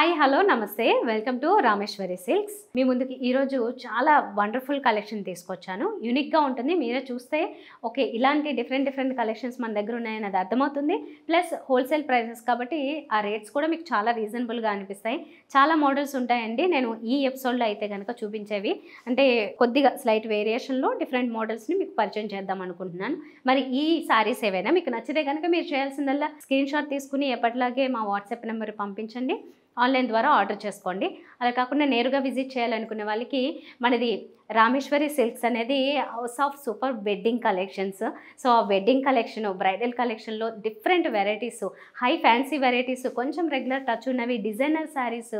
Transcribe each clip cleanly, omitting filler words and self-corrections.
Hi hello నమస్తే welcome to Rameshwari silks మీ ముందుకి ఈరోజు చాలా వండర్ఫుల్ కలెక్షన్ తీసుకొచ్చాను. యూనిక్గా ఉంటుంది. మీరే చూస్తే ఓకే ఇలాంటి డిఫరెంట్ కలెక్షన్స్ మన దగ్గర ఉన్నాయని అది అర్థమవుతుంది. ప్లస్ హోల్సేల్ ప్రైసెస్ కాబట్టి ఆ రేట్స్ కూడా మీకు చాలా రీజనబుల్గా అనిపిస్తాయి. చాలా మోడల్స్ ఉంటాయండి. నేను ఈ ఎపిసోడ్లో అయితే కనుక చూపించేవి అంటే కొద్దిగా స్లైట్ వేరియేషన్లో డిఫరెంట్ మోడల్స్ని మీకు పరిచయం చేద్దాం అనుకుంటున్నాను. మరి ఈ సారీస్ ఏవైనా మీకు నచ్చితే కనుక మీరు చేయాల్సిందల్లా స్క్రీన్ షాట్ తీసుకుని ఎప్పటిలాగే మా వాట్సాప్ నెంబర్ పంపించండి. ఆన్లైన్ ద్వారా ఆర్డర్ చేసుకోండి. అలా కాకుండా నేరుగా విజిట్ చేయాలనుకునే వాళ్ళకి మనది రామేశ్వరి సిల్క్స్ అనేది house of super wedding collections. So ఆ వెడ్డింగ్ కలెక్షన్, బ్రైడల్ కలెక్షన్లో different varieties, high fancy varieties, కొంచెం రెగ్యులర్ టచ్ ఉన్నవి, డిజైనర్ శారీస్,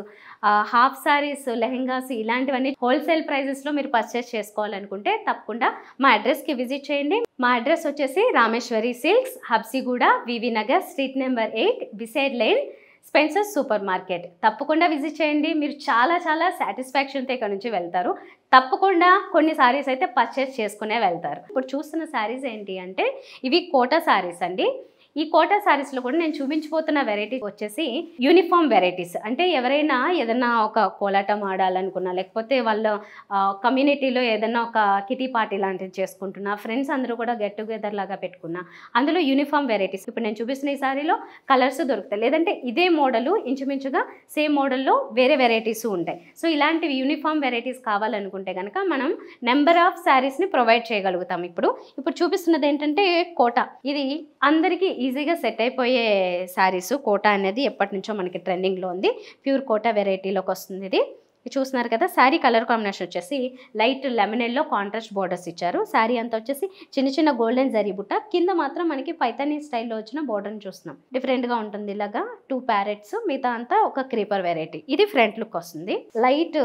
హాఫ్ శారీస్, లెహెంగాస్ ఇలాంటివన్నీ హోల్సేల్ ప్రైజెస్లో మీరు పర్చేస్ చేసుకోవాలనుకుంటే తప్పకుండా మా అడ్రస్కి విజిట్ చేయండి. మా అడ్రస్ వచ్చేసి Rameshwari Silks, Habsiguda, VV Nagar, street number 8, beside lane, Spencer's super market. తప్పకుండా విజిట్ చేయండి. మీరు చాలా సాటిస్ఫాక్షన్తో ఇక్కడ నుంచి వెళ్తారు. తప్పకుండా కొన్ని శారీస్ అయితే పర్చేస్ చేసుకునే వెళ్తారు. ఇప్పుడు చూస్తున్న శారీస్ ఏంటి అంటే ఇవి కోటా శారీస్ అండి. ఈ కోటా శారీస్లో కూడా నేను చూపించబోతున్న వెరైటీ వచ్చేసి యూనిఫామ్ వెరైటీస్. అంటే ఎవరైనా ఏదైనా ఒక కోలాటం ఆడాలనుకున్నా, లేకపోతే వాళ్ళ కమ్యూనిటీలో ఏదైనా ఒక కిటీ పార్టీ లాంటిది చేసుకుంటున్నా, ఫ్రెండ్స్ అందరూ కూడా గెట్ టుగెదర్ లాగా పెట్టుకున్నా, అందులో యూనిఫామ్ వెరైటీస్ ఇప్పుడు నేను చూపిస్తున్న ఈ శారీలో కలర్స్ దొరుకుతాయి. లేదంటే ఇదే మోడలు ఇంచుమించుగా సేమ్ మోడల్లో వేరే వెరైటీస్ ఉంటాయి. సో ఇలాంటివి యూనిఫామ్ వెరైటీస్ కావాలనుకుంటే కనుక మనం నెంబర్ ఆఫ్ శారీస్ని ప్రొవైడ్ చేయగలుగుతాం. ఇప్పుడు చూపిస్తున్నది ఏంటంటే కోటా. ఇది అందరికీ ఈజీగా సెట్ అయిపోయే శారీస్. కోటా అనేది ఎప్పటి నుంచో మనకి ట్రెండింగ్లో ఉంది. ప్యూర్ కోటా వెరైటీలోకి వస్తుంది. ఇది చూస్తున్నారు కదా. శారీ కలర్ కాంబినేషన్ వచ్చేసి light lemon yellow contrast borders ఇచ్చారు. శారీ అంతా వచ్చేసి చిన్న గోల్డెన్ జరీ బుట్ట, కింద మాత్రం మనకి పైతానీ స్టైల్లో వచ్చిన బోర్డర్ని చూస్తున్నాం. డిఫరెంట్గా ఉంటుంది. ఇలాగా 2 ప్యారెట్స్, మిగతా అంతా ఒక క్రీపర్ వెరైటీ. ఇది ఫ్రంట్ లుక్ వస్తుంది. లైట్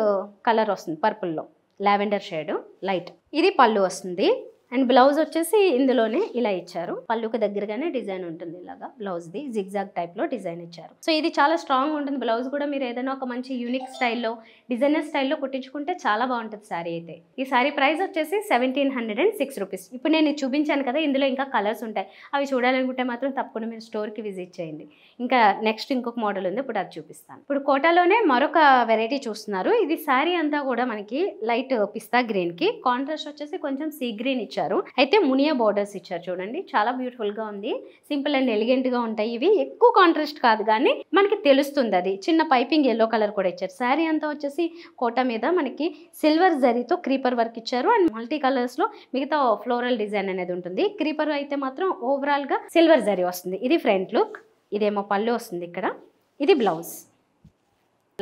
కలర్ వస్తుంది, పర్పుల్లో లావెండర్ షేడ్ లైట్. ఇది పళ్ళు వస్తుంది. అండ్ బ్లౌజ్ వచ్చేసి ఇందులోనే ఇలా ఇచ్చారు. పళ్ళుకి దగ్గరగానే డిజైన్ ఉంటుంది. ఇలాగా బ్లౌజ్ది జిగ్జాగ్ టైప్లో డిజైన్ ఇచ్చారు. సో ఇది చాలా స్ట్రాంగ్ ఉంటుంది. బ్లౌజ్ కూడా మీరు ఏదైనా ఒక మంచి యూనిక్ స్టైల్లో, డిజైనర్ స్టైల్లో కుట్టించుకుంటే చాలా బాగుంటుంది శారీ అయితే. ఈ శారీ ప్రైస్ వచ్చేసి 1706 రూపీస్. ఇప్పుడు నేను చూపించాను కదా, ఇందులో ఇంకా కలర్స్ ఉంటాయి. అవి చూడాలనుకుంటే మాత్రం తప్పకుండా మీరు స్టోర్కి విజిట్ చేయండి. ఇంకా నెక్స్ట్ ఇంకొక మోడల్ ఉంది, ఇప్పుడు అది చూపిస్తాను. ఇప్పుడు కోటాలోనే మరొక వెరైటీ చూస్తున్నారు. ఇది శారీ అంతా కూడా మనకి లైట్ పిస్తా గ్రీన్కి కాంట్రాస్ట్ వచ్చేసి కొంచెం సీ గ్రీన్ ఇచ్చారు. అయితే మునియా బోర్డర్స్ ఇచ్చారు. చూడండి చాలా బ్యూటిఫుల్ గా ఉంది. సింపుల్ అండ్ ఎలిగెంట్ గా ఉంటాయి. ఇవి ఎక్కువ కాంట్రాస్ట్ కాదు కానీ మనకి తెలుస్తుంది. అది చిన్న పైపింగ్ ఎల్లో కలర్ కూడా ఇచ్చారు. శారీ అంతా వచ్చేసి కోట మీద మనకి సిల్వర్ జరీతో క్రీపర్ వర్క్ ఇచ్చారు. అండ్ మల్టీ కలర్స్ లో మిగతా ఫ్లోరల్ డిజైన్ అనేది ఉంటుంది. క్రీపర్ అయితే మాత్రం ఓవరాల్ గా సిల్వర్ జరీ వస్తుంది. ఇది ఫ్రంట్ లుక్. ఇదేమో పళ్ళు వస్తుంది. ఇక్కడ ఇది బ్లౌజ్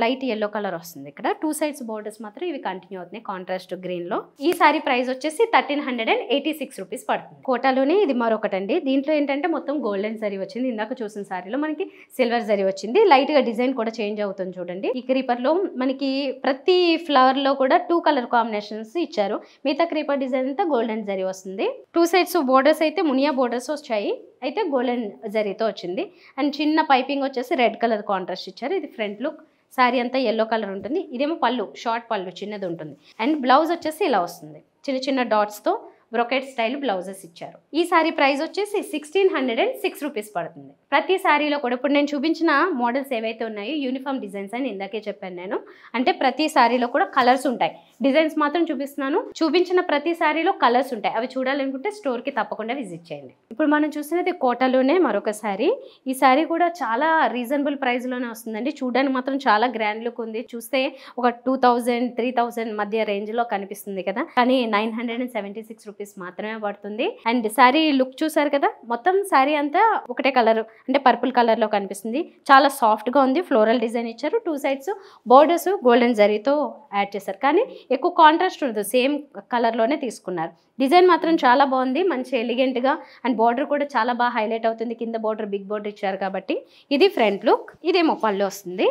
లైట్ ఎల్లో కలర్ వస్తుంది. ఇక్కడ 2 సైడ్స్ బోర్డర్స్ మాత్రం ఇవి కంటిన్యూ అవుతున్నాయి కాంట్రాస్ట్ గ్రీన్ లో. ఈ సారీ ప్రైస్ వచ్చేసి 1386 రూపీస్ పడుతుంది. కోటాలోనే ఇది మరొకటండి. దీంట్లో ఏంటంటే మొత్తం గోల్డెన్ జరీ వచ్చింది. ఇందాక చూసిన సారీలో మనకి సిల్వర్ జరీ వచ్చింది. లైట్ గా డిజైన్ కూడా చేంజ్ అవుతుంది. చూడండి ఈ క్రీపర్ లో మనకి ప్రతి ఫ్లవర్ లో కూడా 2 కలర్ కాంబినేషన్స్ ఇచ్చారు. మిగతా క్రీపర్ డిజైన్ అంతా గోల్డెన్ జరీ వస్తుంది. 2 సైడ్స్ బోర్డర్స్ అయితే మునియా బోర్డర్స్ వచ్చాయి. అయితే గోల్డెన్ జరీతో వచ్చింది. అండ్ చిన్న పైపింగ్ వచ్చేసి రెడ్ కలర్ కాంట్రాస్ట్ ఇచ్చారు. ఇది ఫ్రంట్ లుక్. శారీ అంతా ఎల్లో కలర్ ఉంటుంది. ఇదేమో పళ్ళు, షార్ట్ పళ్ళు చిన్నది ఉంటుంది. అండ్ బ్లౌజ్ వచ్చేసి ఇలా వస్తుంది. చిన్న డాట్స్తో బ్రొకెట్ స్టైల్ బ్లౌజెస్ ఇచ్చారు. ఈ శారీ ప్రైస్ వచ్చేసి 1606 రూపీస్ పడుతుంది. ప్రతి శారీలో కూడా ఇప్పుడు నేను చూపించిన మోడల్స్ ఏవైతే ఉన్నాయో యూనిఫామ్ డిజైన్స్ అని ఇందాకే చెప్పాను నేను. అంటే ప్రతి శారీలో కూడా కలర్స్ ఉంటాయి. డిజైన్స్ మాత్రం చూపిస్తున్నాను. చూపించిన ప్రతి శారీలో కలర్స్ ఉంటాయి. అవి చూడాలనుకుంటే స్టోర్కి తప్పకుండా విజిట్ చేయండి. ఇప్పుడు మనం చూసినది కోటాలోనే మరొక శారీ. ఈ శారీ కూడా చాలా రీజనబుల్ ప్రైస్లోనే వస్తుందండి. చూడడానికి మాత్రం చాలా గ్రాండ్ లుక్ ఉంది. చూస్తే ఒక 2000, 3000 మధ్య రేంజ్లో కనిపిస్తుంది కదా, కానీ 976 రూపీస్ మాత్రమే పడుతుంది. అండ్ శారీ లుక్ చూసారు కదా, మొత్తం శారీ అంతా ఒకటే కలర్ అంటే పర్పుల్ కలర్ లో కనిపిస్తుంది. చాలా సాఫ్ట్ గా ఉంది. ఫ్లోరల్ డిజైన్ ఇచ్చారు. 2 సైడ్స్ బోర్డర్స్ గోల్డెన్ జరీతో యాడ్ చేశారు. కానీ ఎక్కువ కాంట్రాస్ట్ ఉండదు. సేమ్ కలర్ లోనే తీసుకున్నారు. డిజైన్ మాత్రం చాలా బాగుంది. మంచి ఎలిగెంట్ గా అండ్ బార్డర్ కూడా చాలా బాగా హైలైట్ అవుతుంది. కింద బార్డర్ బిగ్ బార్డర్ ఇచ్చారు కాబట్టి. ఇది ఫ్రంట్ లుక్. ఇదేమో పళ్ళు వస్తుంది.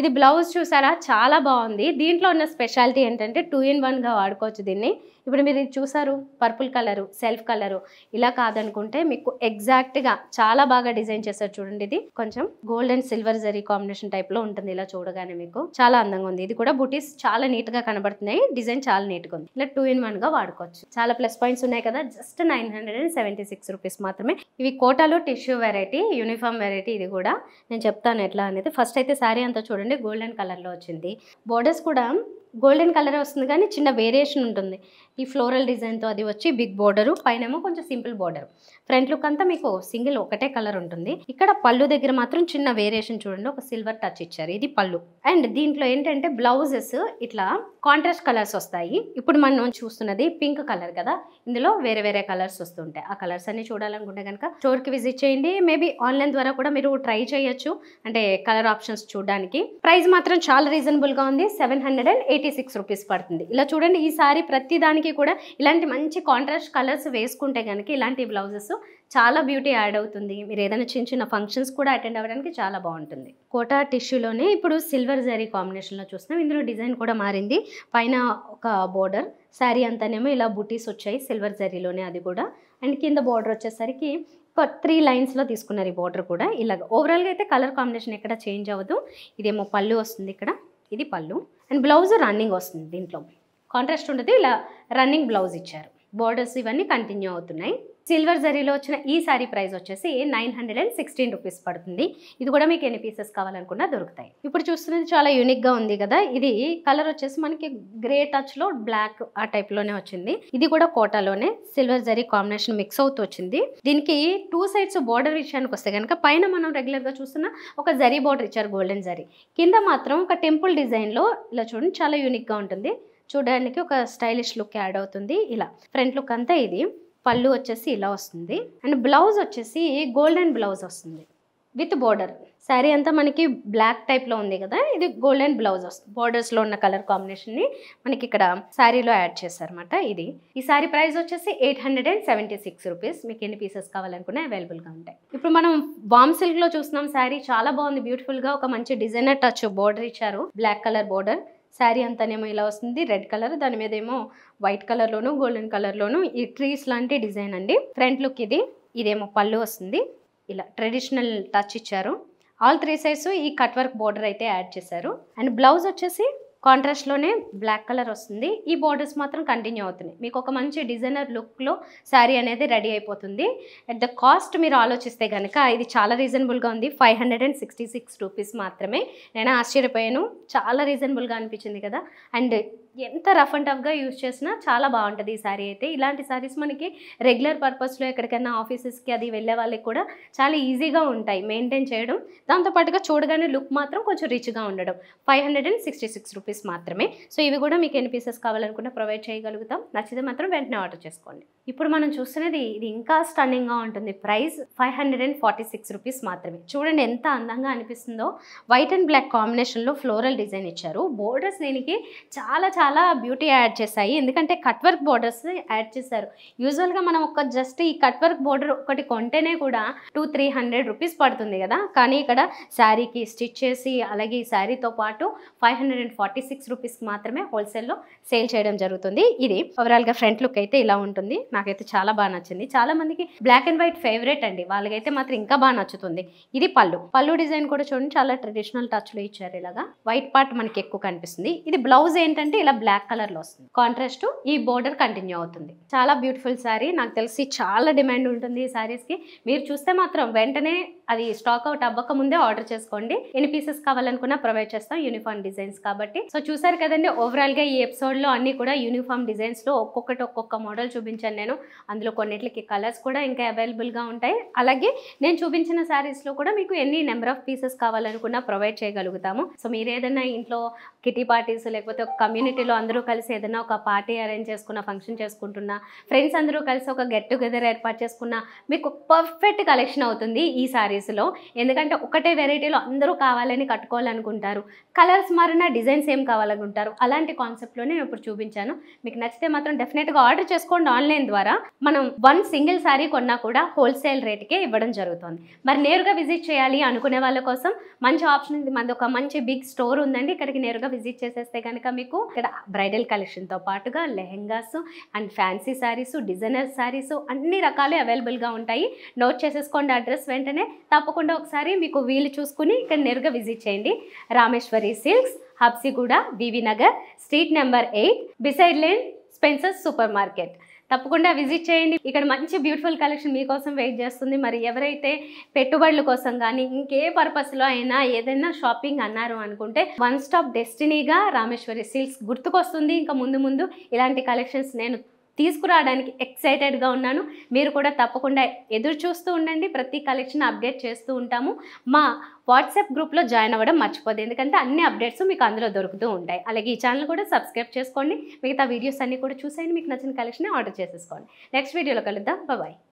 ఇది బ్లౌజ్ చూసారా, చాలా బాగుంది. దీంట్లో ఉన్న స్పెషాలిటీ ఏంటంటే 2 in 1గా వాడుకోవచ్చు దీన్ని. ఇప్పుడు మీరు ఇది చూసారు, పర్పుల్ కలరు, సెల్ఫ్ కలరు, ఇలా కాదనుకుంటే మీకు ఎగ్జాక్ట్గా చాలా బాగా డిజైన్ చేశారు చూడండి. ఇది కొంచెం gold and silver zari combination టైప్లో ఉంటుంది. ఇలా చూడగానే మీకు చాలా అందంగా ఉంది. ఇది కూడా బుటీస్ చాలా నీట్గా కనబడుతున్నాయి. డిజైన్ చాలా నీట్గా ఉంది. ఇలా 2 in 1గా వాడుకోవచ్చు. చాలా ప్లస్ పాయింట్స్ ఉన్నాయి కదా. జస్ట్ 976 రూపీస్ మాత్రమే. ఇవి కోటాలో టిష్యూ వెరైటీ, యూనిఫామ్ వెరైటీ. ఇది కూడా నేను చెప్తాను ఎట్లా అనేది. ఫస్ట్ అయితే శారీ అంతా చూడండి గోల్డెన్ కలర్లో వచ్చింది. బోర్డర్స్ కూడా గోల్డెన్ కలర్ వస్తుంది కానీ చిన్న వేరియేషన్ ఉంటుంది. ఈ ఫ్లోరల్ డిజైన్తో అది వచ్చి బిగ్ బోర్డరు, పైనేమో కొంచెం సింపుల్ బోర్డర్. ఫ్రంట్ లుక్ అంతా మీకు సింగిల్ ఒకటే కలర్ ఉంటుంది. ఇక్కడ పళ్ళు దగ్గర మాత్రం చిన్న వేరియేషన్ చూడండి, ఒక సిల్వర్ టచ్ ఇచ్చారు. ఇది పళ్ళు. అండ్ దీంట్లో ఏంటంటే బ్లౌజెస్ ఇట్లా కాంట్రాస్ట్ కలర్స్ వస్తాయి. ఇప్పుడు మనం చూస్తున్నది పింక్ కలర్ కదా, ఇందులో వేరే వేరే కలర్స్ వస్తుంటాయి. ఆ కలర్స్ అన్ని చూడాలనుకుంటే కనుక స్టోర్కి విజిట్ చేయండి. మేబీ ఆన్లైన్ ద్వారా కూడా మీరు ట్రై చేయొచ్చు, అంటే కలర్ ఆప్షన్స్ చూడడానికి. ప్రైస్ మాత్రం చాలా రీజనబుల్గా ఉంది. 786 రూపీస్ పడుతుంది. ఇలా చూడండి, ఈ సారీ ప్రతి దానికి కూడా ఇలాంటి మంచి కాంట్రాస్ట్ కలర్స్ వేసుకుంటే కనుక ఇలాంటి బ్లౌజెస్ చాలా బ్యూటీ యాడ్ అవుతుంది. మీరు ఏదైనా చిన్న చిన్న ఫంక్షన్స్ కూడా అటెండ్ అవ్వడానికి చాలా బాగుంటుంది. కోటా టిష్యూలోనే ఇప్పుడు సిల్వర్ జరీ కాంబినేషన్లో చూస్తున్నాం. ఇందులో డిజైన్ కూడా మారింది. పైన ఒక బోర్డర్, శారీ అంతానేమో ఇలా బుటీస్ వచ్చాయి సిల్వర్ జరీలోనే, అది కూడా. అండ్ కింద బోర్డర్ వచ్చేసరికి 3 లైన్స్లో తీసుకున్నారు ఈ బోర్డర్ కూడా. ఇలాగ ఓవరాల్గా అయితే కలర్ కాంబినేషన్ ఎక్కడ చేంజ్ అవ్వదు. ఇదేమో పళ్ళు వస్తుంది ఇక్కడ, ఇది పళ్ళు. అండ్ బ్లౌజ్ రన్నింగ్ వస్తుంది. దీంట్లో కాంట్రాస్ట్ ఉంటుంది, ఇలా రన్నింగ్ బ్లౌజ్ ఇచ్చారు. బోర్డర్స్ ఇవన్నీ కంటిన్యూ అవుతున్నాయి. సిల్వర్ జరీలో వచ్చిన ఈ సారీ ప్రైస్ వచ్చేసి 916 రూపీస్ పడుతుంది. ఇది కూడా మీకు ఎన్ని పీసెస్ కావాలనుకున్నా దొరుకుతాయి. ఇప్పుడు చూస్తున్నది చాలా యూనిక్గా ఉంది కదా. ఇది కలర్ వచ్చేసి మనకి గ్రే టచ్లో బ్లాక్ ఆ టైప్లోనే వచ్చింది. ఇది కూడా కోటాలోనే సిల్వర్ జరీ కాంబినేషన్ మిక్స్ అవుతూ వచ్చింది. దీనికి 2 సైడ్స్ బోర్డర్ విషయానికి వస్తే కనుక పైన మనం రెగ్యులర్గా చూస్తున్న ఒక జరీ బోర్డర్ ఇచ్చారు, గోల్డెన్ జరీ. కింద మాత్రం ఒక టెంపుల్ డిజైన్లో ఇలా చూడండి, చాలా యూనిక్గా ఉంటుంది. చూడడానికి ఒక స్టైలిష్ లుక్ యాడ్ అవుతుంది. ఇలా ఫ్రంట్ లుక్ అంతా ఇది. పళ్ళు వచ్చేసి ఇలా వస్తుంది. అండ్ బ్లౌజ్ వచ్చేసి గోల్డెన్ బ్లౌజ్ వస్తుంది విత్ బోర్డర్. శారీ అంతా మనకి బ్లాక్ టైప్లో ఉంది కదా, ఇది గోల్డెన్ బ్లౌజ్ వస్తుంది. బోర్డర్స్లో ఉన్న కలర్ కాంబినేషన్ని మనకి ఇక్కడ శారీలో యాడ్ చేశారన్నమాట. ఇది ఈ శారీ ప్రైస్ వచ్చేసి 876 రూపీస్. మీకు ఎన్ని పీసెస్ కావాలనుకున్నా అవైలబుల్గా ఉంటాయి. ఇప్పుడు మనం వామ్ సిల్క్లో చూస్తున్నాం. శారీ చాలా బాగుంది, బ్యూటిఫుల్గా ఒక మంచి డిజైనర్ టచ్ బోర్డర్ ఇచ్చారు. Black colour border. శారీ అంతానేమో ఇలా వస్తుంది, రెడ్ కలర్. దాని మీద ఏమో వైట్ కలర్లోను గోల్డెన్ కలర్లోను ఈ ట్రీస్ లాంటి డిజైన్ అండి. ఫ్రంట్ లుక్ ఇది. ఇదేమో పళ్ళు వస్తుంది. ఇలా ట్రెడిషనల్ టచ్ ఇచ్చారు. ఆల్ 3 సైడ్స్ ఈ కట్ వర్క్ బోర్డర్ అయితే యాడ్ చేశారు. అండ్ బ్లౌజ్ వచ్చేసి కాంట్రాస్ట్లోనే బ్లాక్ కలర్ వస్తుంది. ఈ బోర్డర్స్ మాత్రం కంటిన్యూ అవుతున్నాయి. మీకు ఒక మంచి డిజైనర్ లుక్లో శారీ అనేది రెడీ అయిపోతుంది. అట్ ద కాస్ట్ మీరు ఆలోచిస్తే కనుక ఇది చాలా రీజనబుల్గా ఉంది. 566 రూపీస్ మాత్రమే. నేను ఆశ్చర్యపోయాను, చాలా రీజనబుల్గా అనిపించింది కదా. అండ్ ఎంత రఫ్ అండ్ టఫ్గా యూజ్ చేసినా చాలా బాగుంటుంది ఈ శారీ అయితే. ఇలాంటి శారీస్ మనకి రెగ్యులర్ పర్పస్లో ఎక్కడికైనా ఆఫీసెస్కి అది వెళ్ళే వాళ్ళకి కూడా చాలా ఈజీగా ఉంటాయి మెయింటైన్ చేయడం. దాంతోపాటుగా చూడగానే లుక్ మాత్రం కొంచెం రిచ్గా ఉండడం. 566 రూపీస్ మాత్రమే. సో ఇవి కూడా మీకు ఎన్ని పీసెస్ కావాలనుకున్నా ప్రొవైడ్ చేయగలుగుతాం. నచ్చితే మాత్రం వెంటనే ఆర్డర్ చేసుకోండి. ఇప్పుడు మనం చూస్తున్నది ఇది ఇంకా స్టన్నింగ్గా ఉంటుంది. ప్రైస్ 546 రూపీస్ మాత్రమే. చూడండి ఎంత అందంగా అనిపిస్తుందో. వైట్ అండ్ బ్లాక్ కాంబినేషన్లో ఫ్లోరల్ డిజైన్ ఇచ్చారు. బోర్డర్స్ దీనికి చాలా చాలా బ్యూటీ యాడ్ చేశాయి. ఎందుకంటే కట్ వర్క్ బోర్డర్స్ యాడ్ చేశారు. యూజువల్గా మనం ఒక జస్ట్ ఈ కట్ వర్క్ బోర్డర్ ఒకటి కొంటేనే కూడా 200-300 రూపీస్ పడుతుంది కదా. కానీ ఇక్కడ శారీకి స్టిచ్ చేసి అలాగే ఈ శారీతో పాటు 546 రూపీస్కి మాత్రమే హోల్సేల్లో సేల్ చేయడం జరుగుతుంది. ఇది ఓవరాల్గా ఫ్రంట్ లుక్ అయితే ఇలా ఉంటుంది. నాకైతే చాలా బాగా నచ్చింది. చాలా మందికి బ్లాక్ అండ్ వైట్ ఫేవరెట్ అండి, వాళ్ళకైతే మాత్రం ఇంకా బాగా నచ్చుతుంది. ఇది పళ్ళు డిజైన్ కూడా చూడండి, చాలా ట్రెడిషనల్ టచ్లో ఇచ్చారు. ఇలాగా వైట్ పార్ట్ మనకి ఎక్కువ కనిపిస్తుంది. ఇది బ్లౌజ్ ఏంటంటే ఇలా బ్లాక్ కలర్లో వస్తుంది. కాంట్రాస్ట్ ఈ బోర్డర్ కంటిన్యూ అవుతుంది. చాలా బ్యూటిఫుల్ శారీ. నాకు తెలిసి చాలా డిమాండ్ ఉంటుంది ఈ శారీస్కి. మీరు చూస్తే మాత్రం వెంటనే అది స్టాక్ అవుట్ అవ్వక ముందే ఆర్డర్ చేసుకోండి. ఎన్ని పీసెస్ కావాలనుకున్నా ప్రొవైడ్ చేస్తాం. యూనిఫామ్ డిజైన్స్ కాబట్టి. సో చూసారు కదండి, ఓవరాల్గా ఈ ఎపిసోడ్లో అన్ని కూడా యూనిఫామ్ డిజైన్స్లో ఒక్కొక్క మోడల్ చూపించాను నేను. అందులో కొన్నిటికి కలర్స్ కూడా ఇంకా అవైలబుల్గా ఉంటాయి. అలాగే నేను చూపించిన శారీస్లో కూడా మీకు ఎన్ని నెంబర్ ఆఫ్ పీసెస్ కావాలనుకున్నా ప్రొవైడ్ చేయగలుగుతాము. సో మీరు ఏదైనా ఇంట్లో కిటీ పార్టీస్ లేకపోతే ఒక కమ్యూనిటీ కమ్యూనిటీలో అందరూ కలిసి ఏదైనా ఒక పార్టీ అరేంజ్ చేసుకున్న, ఫంక్షన్ చేసుకుంటున్నా, ఫ్రెండ్స్ అందరూ కలిసి ఒక గెట్ టుగెదర్ ఏర్పాటు చేసుకున్న మీకు పర్ఫెక్ట్ కలెక్షన్ అవుతుంది ఈ శారీస్లో. ఎందుకంటే ఒకటే వెరైటీలో అందరూ కావాలని కట్టుకోవాలనుకుంటారు, కలర్స్ మారిన డిజైన్స్ ఏం కావాలనుకుంటారు. అలాంటి కాన్సెప్ట్లోనే నేను ఇప్పుడు చూపించాను. మీకు నచ్చితే మాత్రం డెఫినెట్గా ఆర్డర్ చేసుకోండి. ఆన్లైన్ ద్వారా మనం 1 సింగిల్ శారీ కొన్నా కూడా హోల్సేల్ రేట్కే ఇవ్వడం జరుగుతుంది. మరి నేరుగా విజిట్ చేయాలి అనుకునే వాళ్ళ కోసం మంచి ఆప్షన్ ఉంది. మనది ఒక మంచి బిగ్ స్టోర్ ఉందండి. ఇక్కడికి నేరుగా విజిట్ చేసేస్తే కనుక మీకు ఇక్కడ బ్రైడల్ కలెక్షన్తో పాటుగా lehengas and fancy saris, designer saris అన్ని రకాలు అవైలబుల్గా ఉంటాయి. నోట్ చేసేసుకోండి అడ్రస్ వెంటనే. తప్పకుండా ఒకసారి మీకు వీలు చూసుకుని ఇక్కడ నేరుగా విజిట్ చేయండి. Rameshwari Silks, Habsiguda, VV Nagar, street number 8, beside lane, Spencer's super market. తప్పకుండా విజిట్ చేయండి. ఇక్కడ మంచి బ్యూటిఫుల్ కలెక్షన్ మీకోసం వెయిట్ చేస్తుంది. మరి ఎవరైతే పెట్టుబడుల కోసం కానీ ఇంకే పర్పస్లో అయినా ఏదైనా షాపింగ్ అన్నారు అనుకుంటే వన్ స్టాప్ డెస్టినీగా రామేశ్వరి సిల్క్స్ గుర్తుకొస్తుంది. ఇంకా ముందు ముందు ఇలాంటి కలెక్షన్స్ నేను తీసుకురావడానికి ఎక్సైటెడ్గా ఉన్నాను. మీరు కూడా తప్పకుండా ఎదురు చూస్తూ ఉండండి. ప్రతి కలెక్షన్ అప్డేట్ చేస్తూ ఉంటాము. మా వాట్సాప్ గ్రూప్లో జాయిన్ అవ్వడం మర్చిపోద్దు, ఎందుకంటే అన్ని అప్డేట్స్ మీకు అందులో దొరుకుతూ ఉంటాయి. అలాగే ఈ ఛానల్ కూడా సబ్స్క్రైబ్ చేసుకోండి. మిగతా వీడియోస్ అన్నీ కూడా చూసేయండి. మీకు నచ్చిన కలెక్షన్ ఆర్డర్ చేసేసుకోండి. నెక్స్ట్ వీడియోలో కలుద్దాం. బాయ్.